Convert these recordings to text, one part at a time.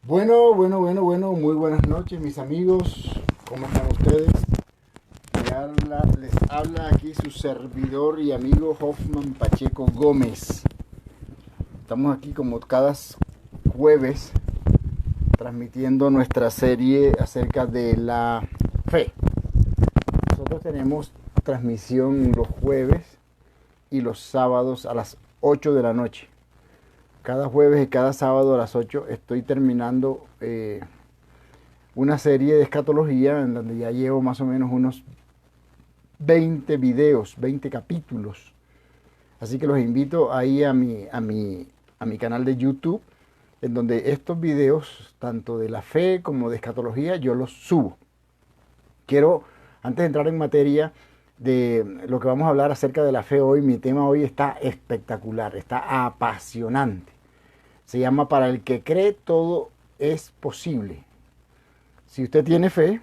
Bueno, muy buenas noches mis amigos, ¿cómo están ustedes? Les habla aquí su servidor y amigo Hoffman Pacheco Gómez. Estamos aquí como cada jueves transmitiendo nuestra serie acerca de la fe. Nosotros tenemos transmisión los jueves y los sábados a las 8 de la noche. Cada jueves y cada sábado a las 8 estoy terminando una serie de escatología en donde ya llevo más o menos unos 20 videos, 20 capítulos. Así que los invito ahí a mi canal de YouTube, en donde estos videos, tanto de la fe como de escatología, yo los subo. Quiero, antes de entrar en materia de lo que vamos a hablar acerca de la fe hoy, mi tema hoy está espectacular, está apasionante. Se llama Para el que cree todo es posible. Si usted tiene fe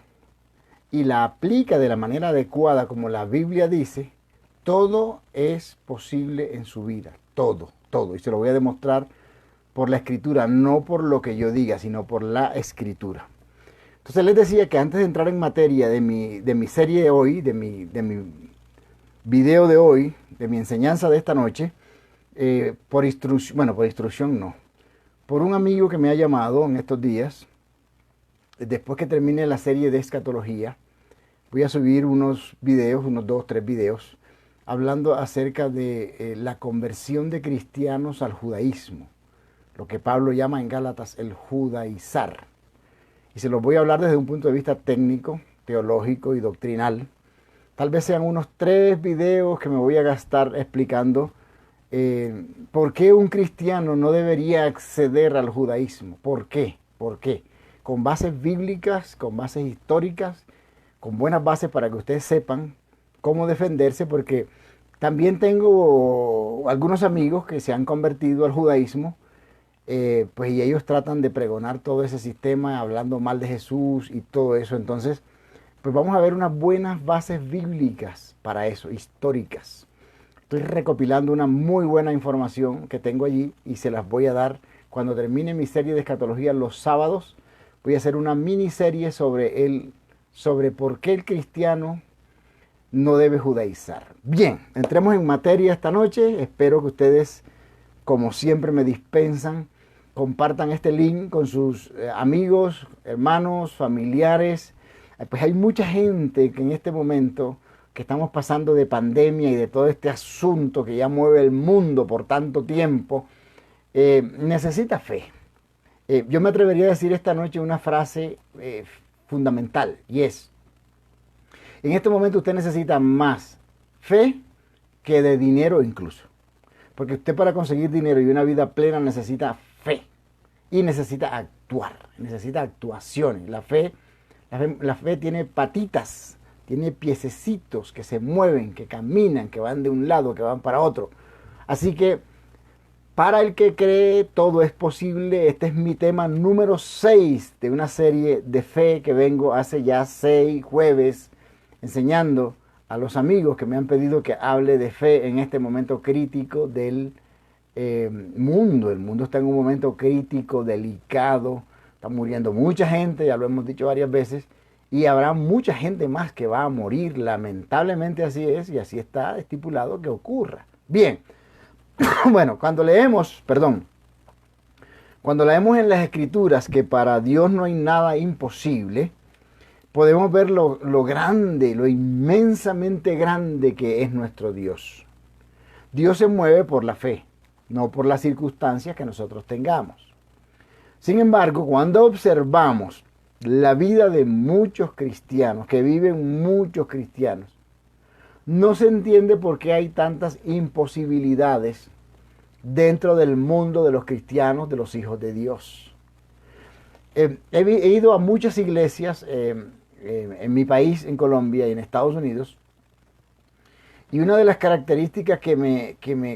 y la aplica de la manera adecuada como la Biblia dice, todo es posible en su vida. Todo. Y se lo voy a demostrar por la Escritura, no por lo que yo diga, sino por la Escritura. Entonces les decía que antes de entrar en materia de mi serie de hoy, de mi video de hoy, de mi enseñanza de esta noche, por instrucción no. Por un amigo que me ha llamado en estos días, después que termine la serie de escatología, voy a subir unos videos, unos 2, 3 videos, hablando acerca de la conversión de cristianos al judaísmo, lo que Pablo llama en Gálatas el judaizar. Y se los voy a hablar desde un punto de vista técnico, teológico y doctrinal. Tal vez sean unos 3 videos que me voy a gastar explicando ¿por qué un cristiano no debería acceder al judaísmo? ¿Por qué? ¿Por qué? Con bases bíblicas, con bases históricas, con buenas bases para que ustedes sepan cómo defenderse, porque también tengo algunos amigos que se han convertido al judaísmo, pues y ellos tratan de pregonar todo ese sistema, hablando mal de Jesús y todo eso. Entonces, pues vamos a ver unas buenas bases bíblicas para eso, históricas. Estoy recopilando una muy buena información que tengo allí y se las voy a dar cuando termine mi serie de escatología los sábados. Voy a hacer una miniserie sobre por qué el cristiano no debe judaizar. Bien, entremos en materia esta noche. Espero que ustedes, como siempre, me dispensan, compartan este link con sus amigos, hermanos, familiares. Pues hay mucha gente que en este momento que estamos pasando de pandemia y de todo este asunto que ya mueve el mundo por tanto tiempo, necesita fe. Yo me atrevería a decir esta noche una frase fundamental, y es: en este momento usted necesita más fe que de dinero incluso. Porque usted, para conseguir dinero y una vida plena, necesita fe. Y necesita actuar, necesita actuaciones. La fe tiene patitas, tiene piececitos que se mueven, que caminan, que van de un lado, que van para otro. Así que, para el que cree, todo es posible. Este es mi tema número 6 de una serie de fe que vengo hace ya 6 jueves enseñando a los amigos que me han pedido que hable de fe en este momento crítico del mundo. El mundo está en un momento crítico, delicado. Está muriendo mucha gente, ya lo hemos dicho varias veces. Y habrá mucha gente más que va a morir, lamentablemente así es, y así está estipulado que ocurra. Bien, bueno, cuando leemos en las Escrituras que para Dios no hay nada imposible, podemos ver lo grande, lo inmensamente grande que es nuestro Dios. Dios se mueve por la fe, no por las circunstancias que nosotros tengamos. Sin embargo, cuando observamos la vida de muchos cristianos, que viven muchos cristianos, no se entiende por qué hay tantas imposibilidades dentro del mundo de los cristianos, de los hijos de Dios. He ido a muchas iglesias en mi país, en Colombia y en Estados Unidos, y una de las características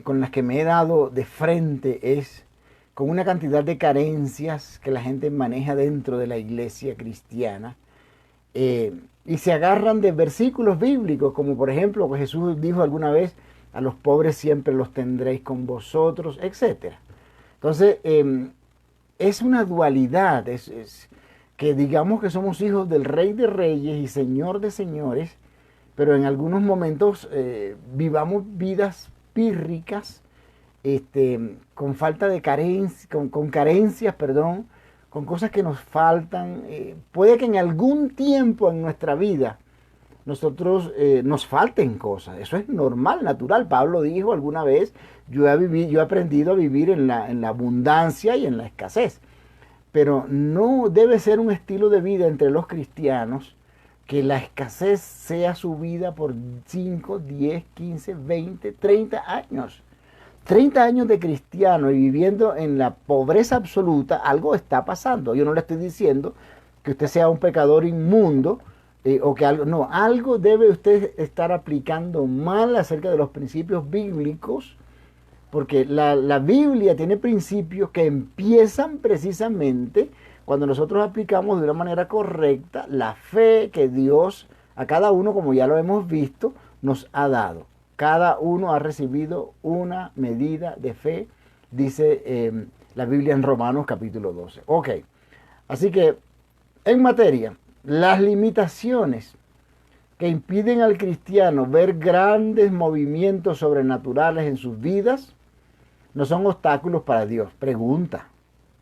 con las que me he dado de frente es con una cantidad de carencias que la gente maneja dentro de la iglesia cristiana, y se agarran de versículos bíblicos, como por ejemplo que Jesús dijo alguna vez: a los pobres siempre los tendréis con vosotros, etc. Entonces, es una dualidad, es que digamos que somos hijos del Rey de Reyes y Señor de Señores, pero en algunos momentos vivamos vidas pírricas, con falta de carencia, con carencias, perdón, con cosas que nos faltan. Puede que en algún tiempo en nuestra vida nosotros nos falten cosas. Eso es normal, natural. Pablo dijo alguna vez, yo he aprendido a vivir en la abundancia y en la escasez. Pero no debe ser un estilo de vida entre los cristianos que la escasez sea su vida por 5, 10, 15, 20, 30 años. 30 años de cristiano y viviendo en la pobreza absoluta, algo está pasando. Yo no le estoy diciendo que usted sea un pecador inmundo o que algo, no, algo debe usted estar aplicando mal acerca de los principios bíblicos, porque la Biblia tiene principios que empiezan precisamente cuando nosotros aplicamos de una manera correcta la fe que Dios a cada uno, como ya lo hemos visto, nos ha dado. Cada uno ha recibido una medida de fe, dice la Biblia en Romanos capítulo 12. Ok, así que en materia, las limitaciones que impiden al cristiano ver grandes movimientos sobrenaturales en sus vidas no son obstáculos para Dios. Pregunta,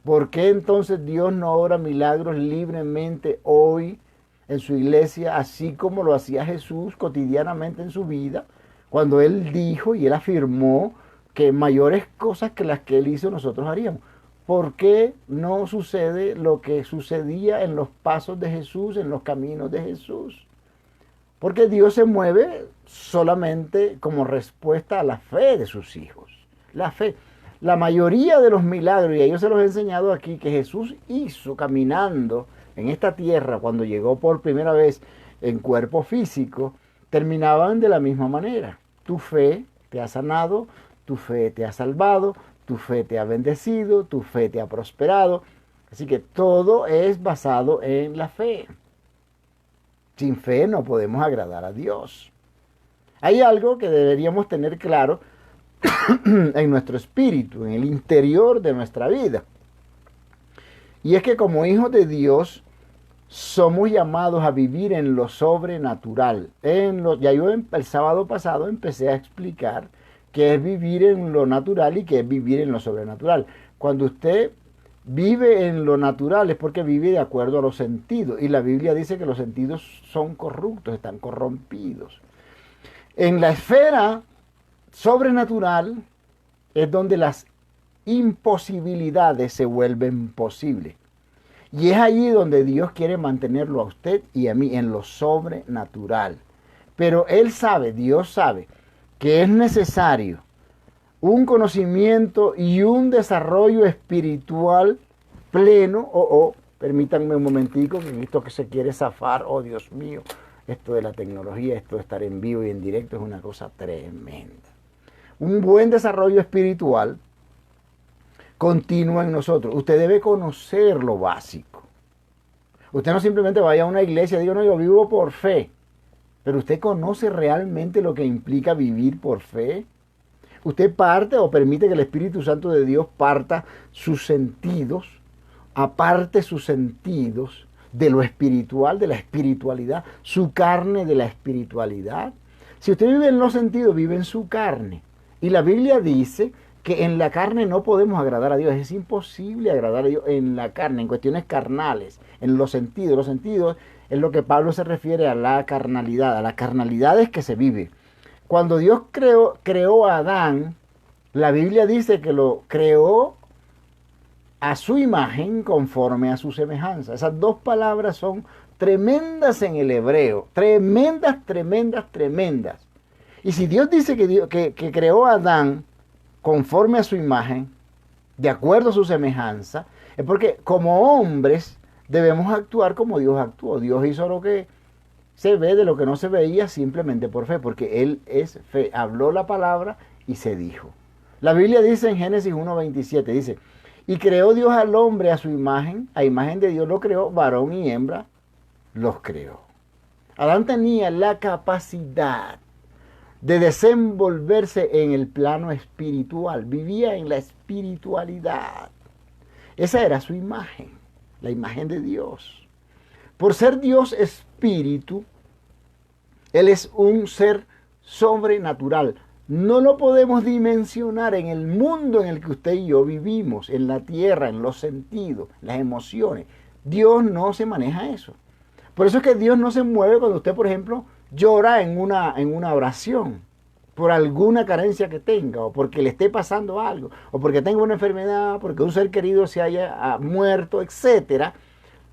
¿por qué entonces Dios no obra milagros libremente hoy en su iglesia, así como lo hacía Jesús cotidianamente en su vida, cuando Él dijo y Él afirmó que mayores cosas que las que Él hizo nosotros haríamos? ¿Por qué no sucede lo que sucedía en los pasos de Jesús, en los caminos de Jesús? Porque Dios se mueve solamente como respuesta a la fe de sus hijos. La fe. La mayoría de los milagros, y a ellos se los he enseñado aquí, que Jesús hizo caminando en esta tierra cuando llegó por primera vez en cuerpo físico, terminaban de la misma manera. Tu fe te ha sanado, tu fe te ha salvado, tu fe te ha bendecido, tu fe te ha prosperado. Así que todo es basado en la fe. Sin fe no podemos agradar a Dios. Hay algo que deberíamos tener claro en nuestro espíritu, en el interior de nuestra vida. Y es que como hijos de Dios somos llamados a vivir en lo sobrenatural. Ya yo el sábado pasado empecé a explicar qué es vivir en lo natural y qué es vivir en lo sobrenatural. Cuando usted vive en lo natural es porque vive de acuerdo a los sentidos. Y la Biblia dice que los sentidos son corruptos, están corrompidos. En la esfera sobrenatural es donde las imposibilidades se vuelven posibles. Y es allí donde Dios quiere mantenerlo a usted y a mí, en lo sobrenatural. Pero Él sabe, Dios sabe, que es necesario un conocimiento y un desarrollo espiritual pleno. Permítanme un momentico, que esto que se quiere zafar, oh Dios mío, esto de la tecnología, esto de estar en vivo y en directo es una cosa tremenda. Un buen desarrollo espiritual continúa en nosotros. Usted debe conocer lo básico. Usted no simplemente vaya a una iglesia y diga, no, yo vivo por fe. Pero usted conoce realmente lo que implica vivir por fe. Usted parte o permite que el Espíritu Santo de Dios parta sus sentidos, aparte sus sentidos de lo espiritual, de la espiritualidad, su carne de la espiritualidad. Si usted vive en los sentidos, vive en su carne. Y la Biblia dice que en la carne no podemos agradar a Dios. Es imposible agradar a Dios en la carne, en cuestiones carnales, en los sentidos. Los sentidos es lo que Pablo se refiere a la carnalidad. A la carnalidad es que se vive. Cuando Dios creó a Adán, la Biblia dice que lo creó a su imagen conforme a su semejanza. Esas dos palabras son tremendas en el hebreo. Tremendas, tremendas, tremendas. Y si Dios dice que creó a Adán conforme a su imagen, de acuerdo a su semejanza, es porque como hombres debemos actuar como Dios actuó. Dios hizo lo que se ve de lo que no se veía simplemente por fe, porque Él es fe. Habló la palabra y se dijo. La Biblia dice en Génesis 1:27, dice, y creó Dios al hombre a su imagen, a imagen de Dios lo creó, varón y hembra los creó. Adán tenía la capacidad de desenvolverse en el plano espiritual, vivía en la espiritualidad. Esa era su imagen, la imagen de Dios. Por ser Dios espíritu, Él es un ser sobrenatural. No lo podemos dimensionar en el mundo en el que usted y yo vivimos, en la tierra, en los sentidos, las emociones. Dios no se maneja eso. Por eso es que Dios no se mueve cuando usted, por ejemplo, llora en una oración por alguna carencia que tenga, o porque le esté pasando algo, o porque tenga una enfermedad, porque un ser querido se haya muerto, etcétera.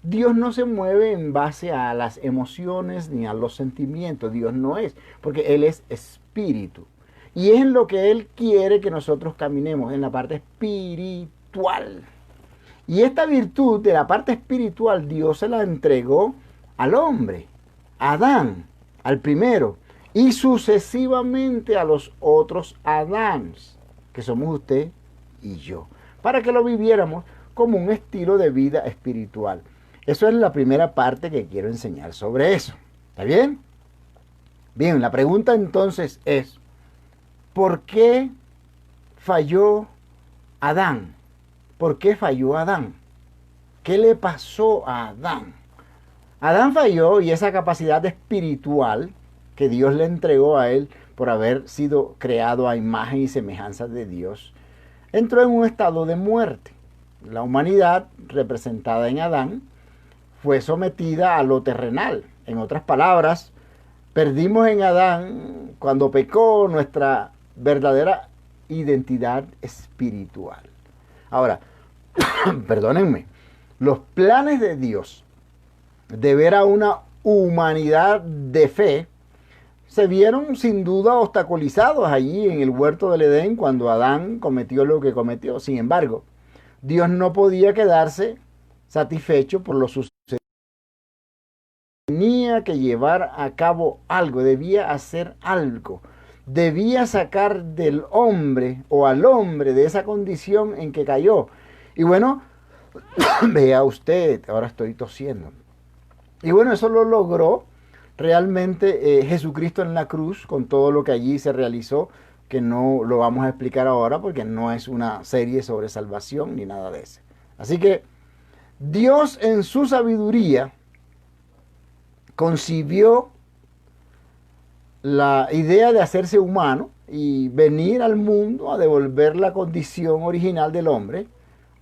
Dios no se mueve en base a las emociones ni a los sentimientos. Dios no es, porque Él es espíritu. Y es en lo que Él quiere que nosotros caminemos, en la parte espiritual. Y esta virtud de la parte espiritual, Dios se la entregó al hombre, a Adán, al primero, y sucesivamente a los otros Adáns, que somos usted y yo, para que lo viviéramos como un estilo de vida espiritual. Eso es la primera parte que quiero enseñar sobre eso. ¿Está bien? Bien, la pregunta entonces es, ¿por qué falló Adán? ¿Por qué falló Adán? ¿Qué le pasó a Adán? Adán falló y esa capacidad espiritual que Dios le entregó a él por haber sido creado a imagen y semejanza de Dios, entró en un estado de muerte. La humanidad, representada en Adán, fue sometida a lo terrenal. En otras palabras, perdimos en Adán, cuando pecó, nuestra verdadera identidad espiritual. Ahora, perdónenme, los planes de Dios de ver a una humanidad de fe se vieron sin duda obstaculizados allí en el huerto del Edén cuando Adán cometió lo que cometió. Sin embargo, Dios no podía quedarse satisfecho por lo sucedido. Tenía que llevar a cabo algo, debía hacer algo. Debía sacar del hombre o al hombre de esa condición en que cayó. Y bueno, vea usted, ahora estoy tosiendo. Y bueno, eso lo logró realmente Jesucristo en la cruz, con todo lo que allí se realizó, que no lo vamos a explicar ahora porque no es una serie sobre salvación ni nada de eso. Así que Dios en su sabiduría concibió la idea de hacerse humano y venir al mundo a devolver la condición original del hombre,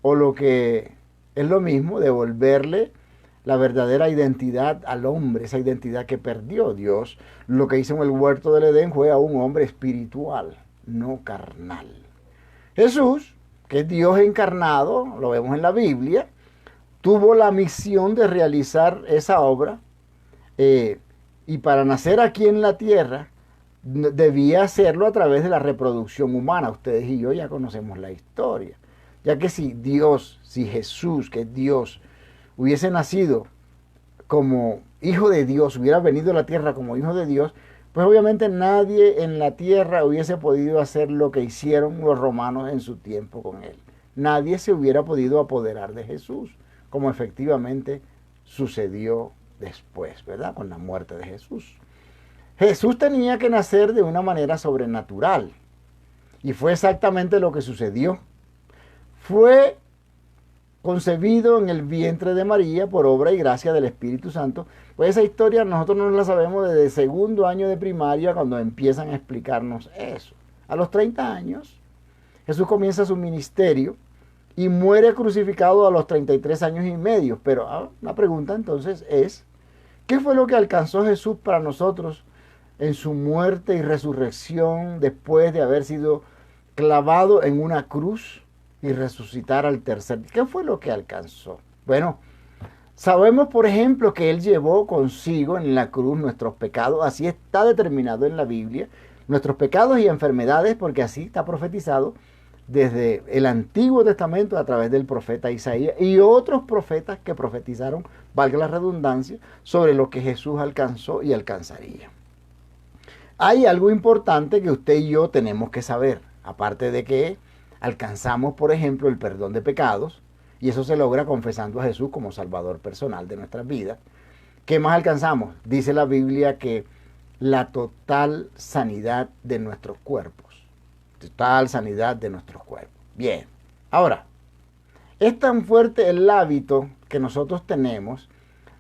o lo que es lo mismo, devolverle la verdadera identidad al hombre, esa identidad que perdió. Dios lo que hizo en el huerto del Edén fue a un hombre espiritual, no carnal. Jesús, que es Dios encarnado, lo vemos en la Biblia, tuvo la misión de realizar esa obra, y para nacer aquí en la tierra debía hacerlo a través de la reproducción humana. Ustedes y yo ya conocemos la historia, ya que si Dios, si Jesús, que es Dios, hubiese nacido como hijo de Dios, hubiera venido a la tierra como hijo de Dios, pues obviamente nadie en la tierra hubiese podido hacer lo que hicieron los romanos en su tiempo con él. Nadie se hubiera podido apoderar de Jesús, como efectivamente sucedió después, ¿verdad? Con la muerte de Jesús. Jesús tenía que nacer de una manera sobrenatural. Y fue exactamente lo que sucedió. Fue concebido en el vientre de María por obra y gracia del Espíritu Santo. Pues esa historia nosotros no la sabemos desde el segundo año de primaria, cuando empiezan a explicarnos eso. A los 30 años, Jesús comienza su ministerio y muere crucificado a los 33 años y medio. Pero la pregunta entonces es, ¿qué fue lo que alcanzó Jesús para nosotros en su muerte y resurrección después de haber sido clavado en una cruz y resucitar al tercer día? ¿Qué fue lo que alcanzó? Bueno, sabemos, por ejemplo, que Él llevó consigo en la cruz nuestros pecados. Así está determinado en la Biblia. Nuestros pecados y enfermedades, porque así está profetizado desde el Antiguo Testamento a través del profeta Isaías y otros profetas que profetizaron, valga la redundancia, sobre lo que Jesús alcanzó y alcanzaría. Hay algo importante que usted y yo tenemos que saber, aparte de que alcanzamos, por ejemplo, el perdón de pecados, y eso se logra confesando a Jesús como Salvador personal de nuestras vidas. ¿Qué más alcanzamos? Dice la Biblia que la total sanidad de nuestros cuerpos. Total sanidad de nuestros cuerpos. Bien, ahora, Es tan fuerte el hábito que nosotros tenemos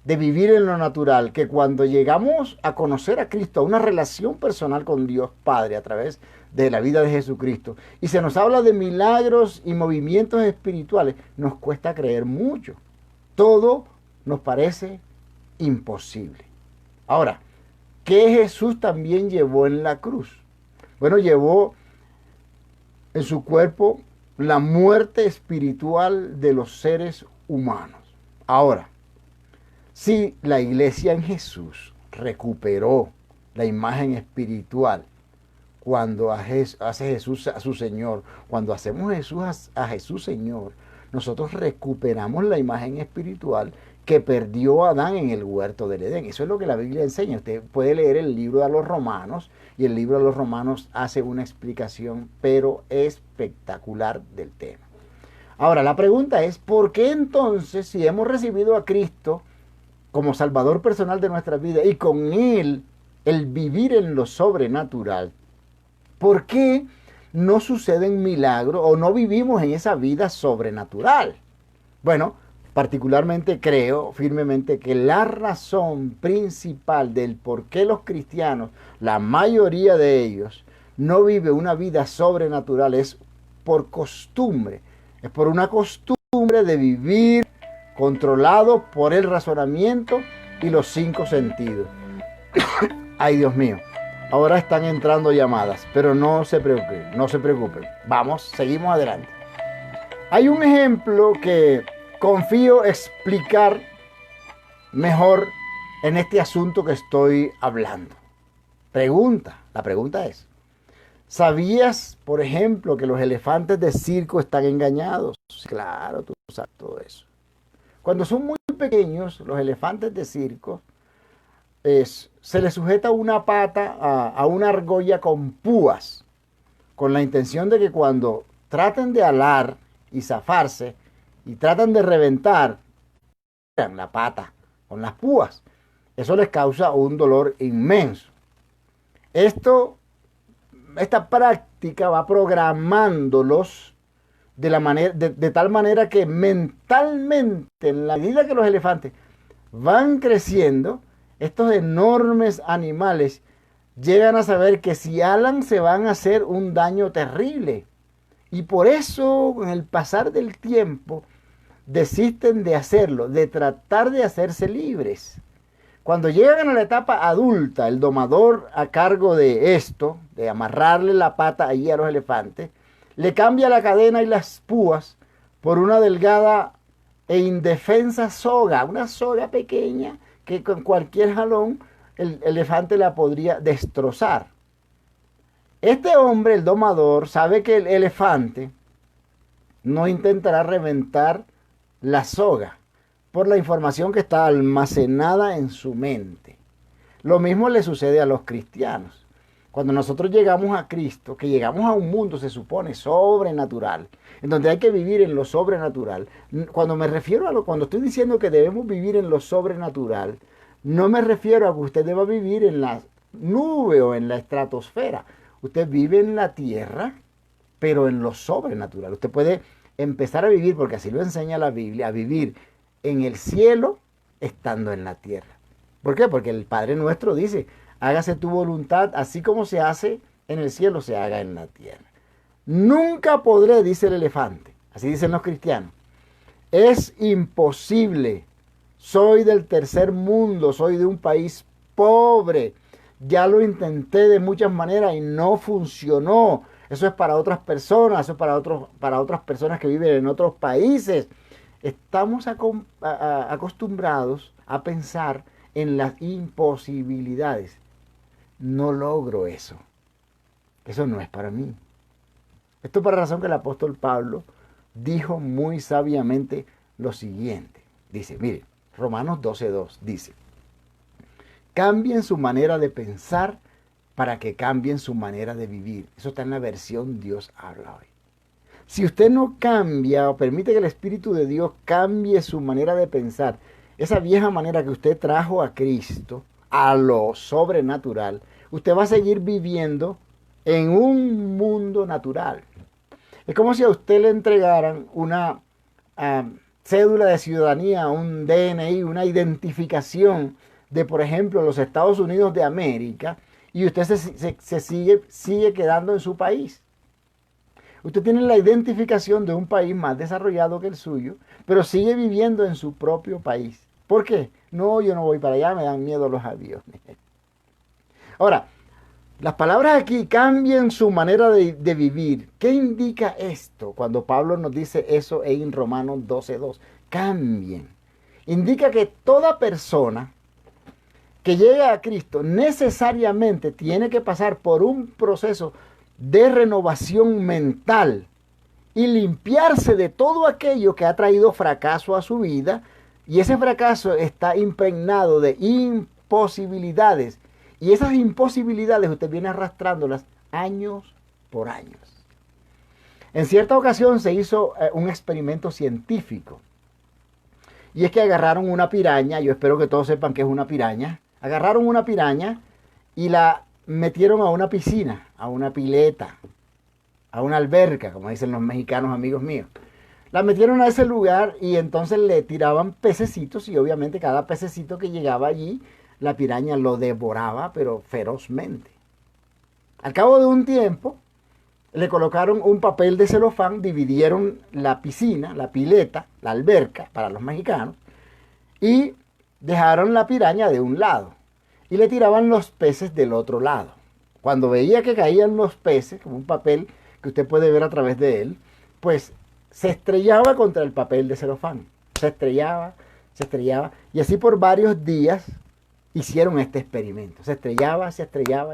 de vivir en lo natural, que cuando llegamos a conocer a Cristo, a una relación personal con Dios Padre a través de la vida de Jesucristo, y se nos habla de milagros y movimientos espirituales, nos cuesta creer mucho. Todo nos parece imposible. Ahora, ¿qué Jesús también llevó en la cruz? Bueno, llevó en su cuerpo la muerte espiritual de los seres humanos. Ahora, si la iglesia en Jesús recuperó la imagen espiritual cuando hace Jesús a su Señor, cuando hacemos a Jesús Señor, nosotros recuperamos la imagen espiritual que perdió Adán en el huerto del Edén. Eso es lo que la Biblia enseña. Usted puede leer el libro de los Romanos y el libro de los Romanos hace una explicación, pero espectacular del tema. Ahora, la pregunta es, ¿por qué entonces, si hemos recibido a Cristo como Salvador personal de nuestra vida y con Él el vivir en lo sobrenatural, ¿por qué no suceden milagros o no vivimos en esa vida sobrenatural? Bueno, particularmente creo firmemente que la razón principal del por qué los cristianos, la mayoría de ellos, no vive una vida sobrenatural es por costumbre. Es por una costumbre de vivir controlado por el razonamiento y los 5 sentidos. Ay, Dios mío. Ahora están entrando llamadas, pero no se preocupen, no se preocupen. Vamos, seguimos adelante. Hay un ejemplo que confío explicar mejor en este asunto que estoy hablando. La pregunta es, ¿sabías, por ejemplo, que los elefantes de circo están engañados? Claro, tú sabes todo eso. Cuando son muy pequeños, los elefantes de circo, se les sujeta una pata a una argolla con púas, con la intención de que cuando traten de alar y zafarse y tratan de reventar la pata con las púas, eso les causa un dolor inmenso. Esta práctica va programándolos de tal manera que mentalmente, en la medida que los elefantes van creciendo, estos enormes animales llegan a saber que si alan se van a hacer un daño terrible. Y por eso, con el pasar del tiempo, desisten de hacerlo, de tratar de hacerse libres. Cuando llegan a la etapa adulta, el domador a cargo de esto, de amarrarle la pata allí a los elefantes, le cambia la cadena y las púas por una delgada e indefensa soga, una soga pequeña que con cualquier jalón el elefante la podría destrozar. Este hombre, el domador, sabe que el elefante no intentará reventar la soga por la información que está almacenada en su mente. Lo mismo le sucede a los cristianos. Cuando nosotros llegamos a Cristo, que llegamos a un mundo, se supone, sobrenatural, en donde hay que vivir en lo sobrenatural. Cuando estoy diciendo que debemos vivir en lo sobrenatural, no me refiero a que usted deba vivir en la nube o en la estratosfera. Usted vive en la tierra, pero en lo sobrenatural. Usted puede empezar a vivir, porque así lo enseña la Biblia, a vivir en el cielo estando en la tierra. ¿Por qué? Porque el Padre nuestro dice, hágase tu voluntad, así como se hace en el cielo, se haga en la tierra. Nunca podré, dice el elefante, así dicen los cristianos. Es imposible. Soy del tercer mundo, soy de un país pobre. Ya lo intenté de muchas maneras y no funcionó. Eso es para otras personas, eso es para otras personas que viven en otros países. Estamos acostumbrados a pensar en las imposibilidades. No logro eso. Eso no es para mí. Esto es por la razón que el apóstol Pablo dijo muy sabiamente lo siguiente. Dice, mire, Romanos 12:2 dice, cambien su manera de pensar para que cambien su manera de vivir. Eso está en la versión Dios habla hoy. Si usted no cambia o permite que el Espíritu de Dios cambie su manera de pensar, esa vieja manera que usted trajo a Cristo, a lo sobrenatural, usted va a seguir viviendo en un mundo natural. Es como si a usted le entregaran una cédula de ciudadanía, un DNI, una identificación de, por ejemplo, los Estados Unidos de América, y usted se sigue quedando en su país. Usted tiene la identificación de un país más desarrollado que el suyo, pero sigue viviendo en su propio país. ¿Por qué? No, yo no voy para allá, me dan miedo los aviones. Ahora, las palabras aquí cambian su manera de vivir. ¿Qué indica esto cuando Pablo nos dice eso en Romanos 12:2? Cambien. Indica que toda persona que llega a Cristo necesariamente tiene que pasar por un proceso de renovación mental y limpiarse de todo aquello que ha traído fracaso a su vida, y ese fracaso está impregnado de imposibilidades, y esas imposibilidades usted viene arrastrándolas años por años. En cierta ocasión se hizo un experimento científico, y es que agarraron una piraña. Yo espero que todos sepan que es una piraña. Agarraron una piraña y la metieron a una piscina, a una pileta, a una alberca, como dicen los mexicanos amigos míos. La metieron a ese lugar y entonces le tiraban pececitos, y obviamente cada pececito que llegaba allí, la piraña lo devoraba, pero ferozmente. Al cabo de un tiempo, le colocaron un papel de celofán, dividieron la piscina, la pileta, la alberca, para los mexicanos, y dejaron la piraña de un lado y le tiraban los peces del otro lado. Cuando veía que caían los peces, como un papel que usted puede ver a través de él, pues se estrellaba contra el papel de celofán. Se estrellaba, y así por varios días hicieron este experimento. Se estrellaba y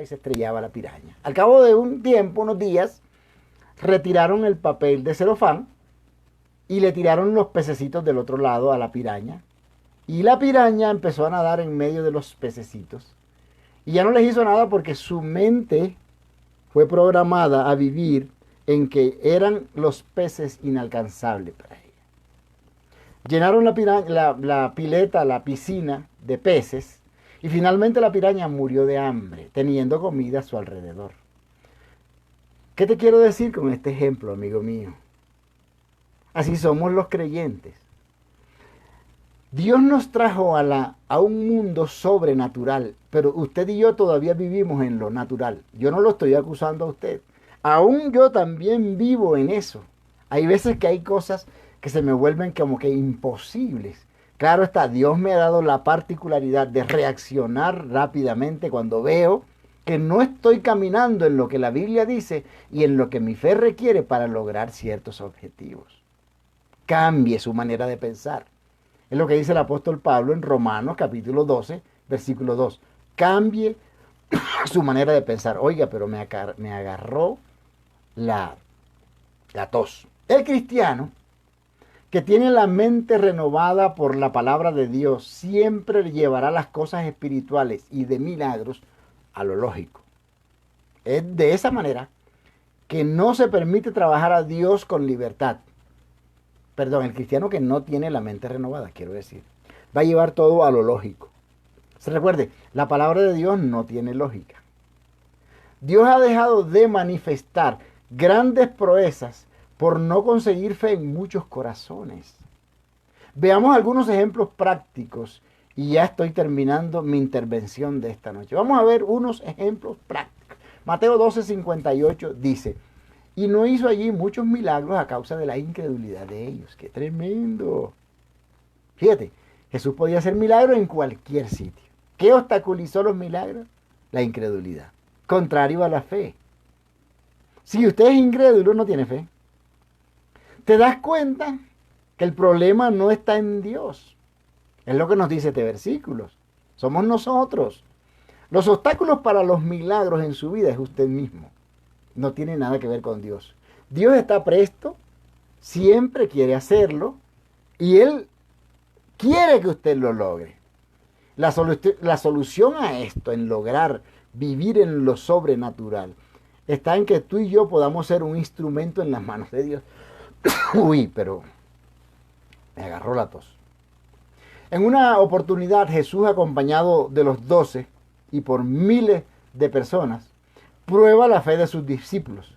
se estrellaba la piraña. Al cabo de un tiempo, unos días, retiraron el papel de celofán y le tiraron los pececitos del otro lado a la piraña. Y la piraña empezó a nadar en medio de los pececitos. Y ya no les hizo nada porque su mente fue programada a vivir en que eran los peces inalcanzables para ella. Llenaron la pileta, la piscina de peces, y finalmente la piraña murió de hambre, teniendo comida a su alrededor. ¿Qué te quiero decir con este ejemplo, amigo mío? Así somos los creyentes. Dios nos trajo a un mundo sobrenatural, pero usted y yo todavía vivimos en lo natural. Yo no lo estoy acusando a usted. Aún yo también vivo en eso. Hay veces que hay cosas que se me vuelven como que imposibles. Claro está, Dios me ha dado la particularidad de reaccionar rápidamente cuando veo que no estoy caminando en lo que la Biblia dice y en lo que mi fe requiere para lograr ciertos objetivos. Cambie su manera de pensar. Es lo que dice el apóstol Pablo en Romanos capítulo 12, versículo 2. Cambie su manera de pensar. Oiga, pero me agarró la tos. El cristiano que tiene la mente renovada por la palabra de Dios siempre llevará las cosas espirituales y de milagros a lo lógico. Es de esa manera que no se permite trabajar a Dios con libertad. Perdón, el cristiano que no tiene la mente renovada, quiero decir, va a llevar todo a lo lógico. Se recuerde, la palabra de Dios no tiene lógica. Dios ha dejado de manifestar grandes proezas por no conseguir fe en muchos corazones. Veamos algunos ejemplos prácticos y ya estoy terminando mi intervención de esta noche. Vamos a ver unos ejemplos prácticos. Mateo 12:58 dice: y no hizo allí muchos milagros a causa de la incredulidad de ellos. ¡Qué tremendo! Fíjate, Jesús podía hacer milagros en cualquier sitio. ¿Qué obstaculizó los milagros? La incredulidad. Contrario a la fe. Si usted es incrédulo, no tiene fe. ¿Te das cuenta que el problema no está en Dios? Es lo que nos dice este versículo. Somos nosotros. Los obstáculos para los milagros en su vida es usted mismo. No tiene nada que ver con Dios. Dios está presto, siempre quiere hacerlo, y Él quiere que usted lo logre. La solución a esto, en lograr vivir en lo sobrenatural, está en que tú y yo podamos ser un instrumento en las manos de Dios. Uy, pero me agarró la tos. En una oportunidad, Jesús, acompañado de los 12 y por miles de personas, prueba la fe de sus discípulos.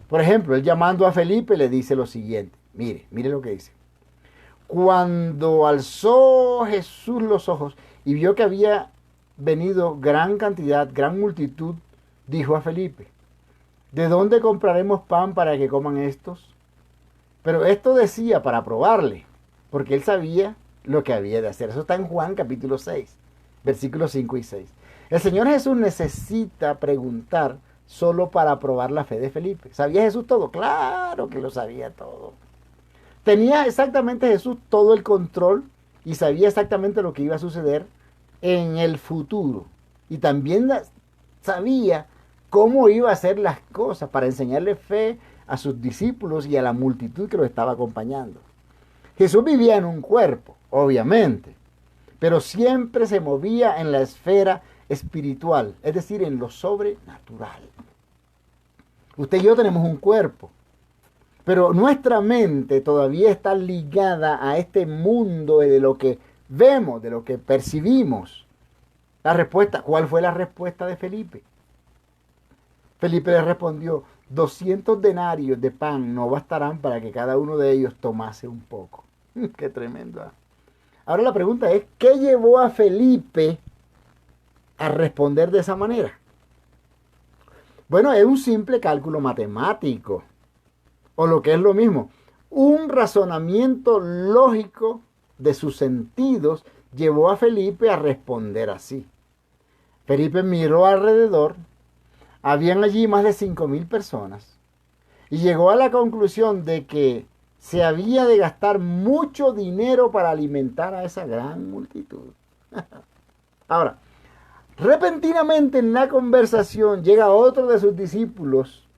Por ejemplo, él, llamando a Felipe, le dice lo siguiente. Mire lo que dice. Cuando alzó Jesús los ojos y vio que había venido gran cantidad, gran multitud, dijo a Felipe: ¿de dónde compraremos pan para que coman estos? Pero esto decía para probarle, porque él sabía lo que había de hacer. Eso está en Juan capítulo 6, versículos 5 y 6. El Señor Jesús necesita preguntar solo para probar la fe de Felipe. ¿Sabía Jesús todo? Claro que lo sabía todo. Tenía exactamente Jesús todo el control y sabía exactamente lo que iba a suceder en el futuro. Y también sabía cómo iba a hacer las cosas para enseñarle fe a sus discípulos y a la multitud que lo estaba acompañando. Jesús vivía en un cuerpo, obviamente, pero siempre se movía en la esfera espiritual, es decir, en lo sobrenatural. Usted y yo tenemos un cuerpo, pero nuestra mente todavía está ligada a este mundo de lo que vemos, de lo que percibimos. La respuesta, ¿cuál fue la respuesta de Felipe? Felipe le respondió: 200 denarios de pan no bastarán para que cada uno de ellos tomase un poco. Qué tremendo. Ahora la pregunta es, ¿qué llevó a Felipe a responder de esa manera? Bueno, es un simple cálculo matemático, o lo que es lo mismo, un razonamiento lógico de sus sentidos llevó a Felipe a responder así. Felipe miró alrededor, habían allí más de 5,000 personas, y llegó a la conclusión de que se había de gastar mucho dinero para alimentar a esa gran multitud. Ahora, repentinamente en la conversación llega otro de sus discípulos,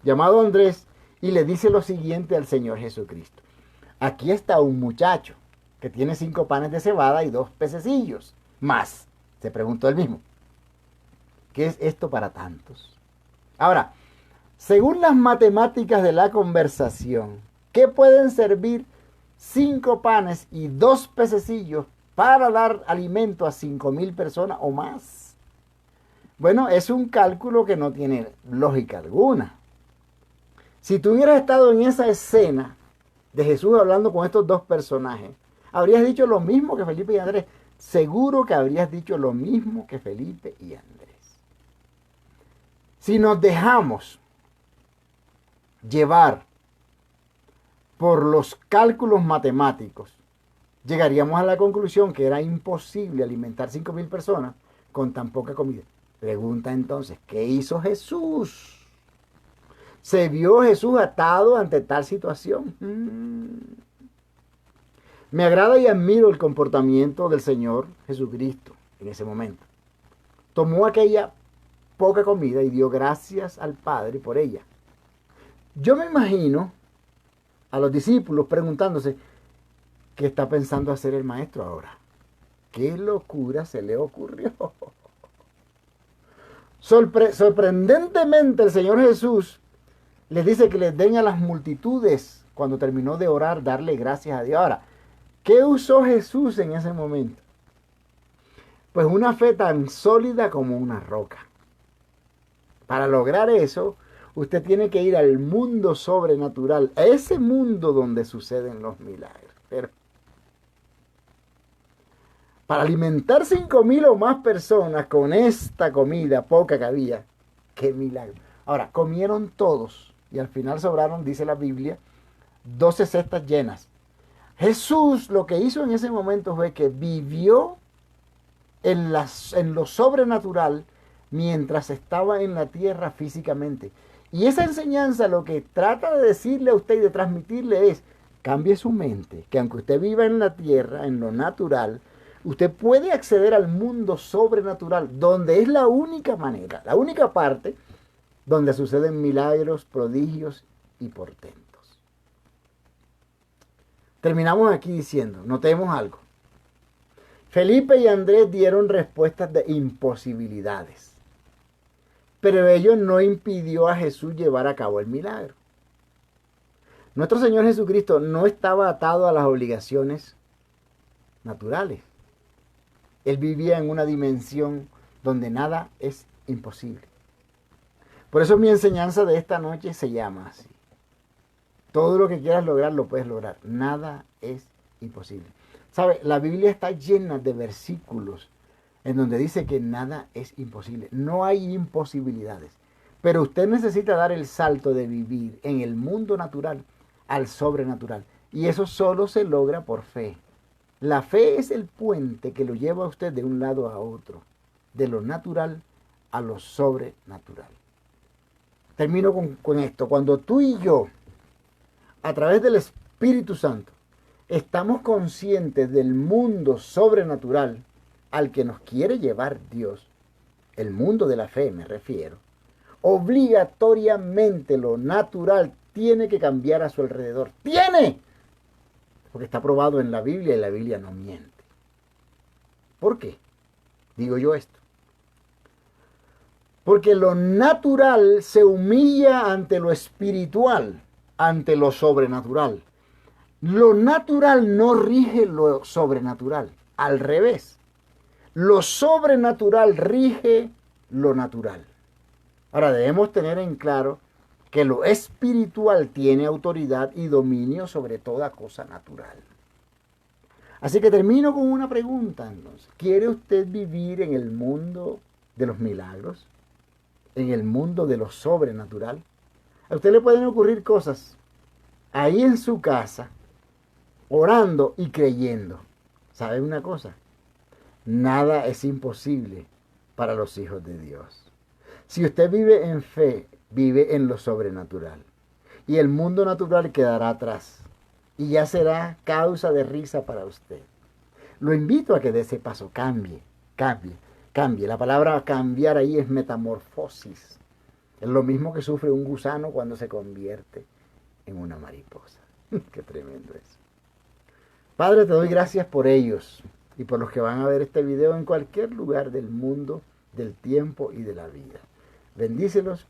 llamado Andrés, y le dice lo siguiente al Señor Jesucristo: aquí está un muchacho que tiene 5 panes de cebada y 2 pececillos. Más, se preguntó él mismo, ¿qué es esto para tantos? Ahora, según las matemáticas de la conversación, ¿qué pueden servir 5 panes y 2 pececillos para dar alimento a 5,000 personas o más? Bueno, es un cálculo que no tiene lógica alguna. Si tú hubieras estado en esa escena de Jesús hablando con estos dos personajes, habrías dicho lo mismo que Felipe y Andrés. Seguro que habrías dicho lo mismo que Felipe y Andrés. Si nos dejamos llevar por los cálculos matemáticos, llegaríamos a la conclusión que era imposible alimentar 5,000 personas con tan poca comida. Pregunta entonces, ¿qué hizo Jesús? ¿Se vio Jesús atado ante tal situación? Me agrada y admiro el comportamiento del Señor Jesucristo en ese momento. Tomó aquella poca comida y dio gracias al Padre por ella. Yo me imagino a los discípulos preguntándose, ¿qué está pensando hacer el maestro ahora? ¿Qué locura se le ocurrió? Sorprendentemente el Señor Jesús les dice que les den a las multitudes, cuando terminó de orar, darle gracias a Dios. Ahora, ¿qué usó Jesús en ese momento? Pues una fe tan sólida como una roca. Para lograr eso, usted tiene que ir al mundo sobrenatural, a ese mundo donde suceden los milagros. Pero para alimentar 5,000 o más personas con esta comida poca que había, qué milagro. Ahora, comieron todos y al final sobraron, dice la Biblia, 12 cestas llenas. Jesús lo que hizo en ese momento fue que vivió en lo sobrenatural mientras estaba en la tierra físicamente. Y esa enseñanza lo que trata de decirle a usted y de transmitirle es, cambie su mente, que aunque usted viva en la tierra, en lo natural, usted puede acceder al mundo sobrenatural, donde es la única manera, la única parte donde suceden milagros, prodigios y portentos. Terminamos aquí diciendo, notemos algo. Felipe y Andrés dieron respuestas de imposibilidades, pero ello no impidió a Jesús llevar a cabo el milagro. Nuestro Señor Jesucristo no estaba atado a las obligaciones naturales. Él vivía en una dimensión donde nada es imposible. Por eso mi enseñanza de esta noche se llama así. Todo lo que quieras lograr lo puedes lograr. Nada es imposible. ¿Sabe? La Biblia está llena de versículos en donde dice que nada es imposible. No hay imposibilidades. Pero usted necesita dar el salto de vivir en el mundo natural al sobrenatural. Y eso solo se logra por fe. La fe es el puente que lo lleva a usted de un lado a otro, de lo natural a lo sobrenatural. Termino con esto. Cuando tú y yo, a través del Espíritu Santo, estamos conscientes del mundo sobrenatural al que nos quiere llevar Dios, el mundo de la fe me refiero, obligatoriamente lo natural tiene que cambiar a su alrededor. ¡Tiene! Porque está probado en la Biblia y la Biblia no miente. ¿Por qué? Digo yo esto. Porque lo natural se humilla ante lo espiritual, ante lo sobrenatural. Lo natural no rige lo sobrenatural. Al revés. Lo sobrenatural rige lo natural. Ahora debemos tener en claro que lo espiritual tiene autoridad y dominio sobre toda cosa natural. Así que termino con una pregunta entonces. ¿Quiere usted vivir en el mundo de los milagros? ¿En el mundo de lo sobrenatural? A usted le pueden ocurrir cosas ahí en su casa, orando y creyendo. ¿Sabe una cosa? Nada es imposible para los hijos de Dios. Si usted vive en fe, vive en lo sobrenatural. Y el mundo natural quedará atrás. Y ya será causa de risa para usted. Lo invito a que de ese paso cambie. La palabra cambiar ahí es metamorfosis. Es lo mismo que sufre un gusano cuando se convierte en una mariposa. Qué tremendo es. Padre, te doy gracias por ellos y por los que van a ver este video en cualquier lugar del mundo, del tiempo y de la vida. Bendícelos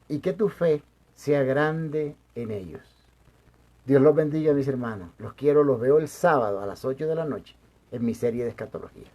y que tu fe sea grande en ellos. Dios los bendiga, mis hermanos. Los quiero, los veo el sábado a las 8 de la noche en mi serie de escatología.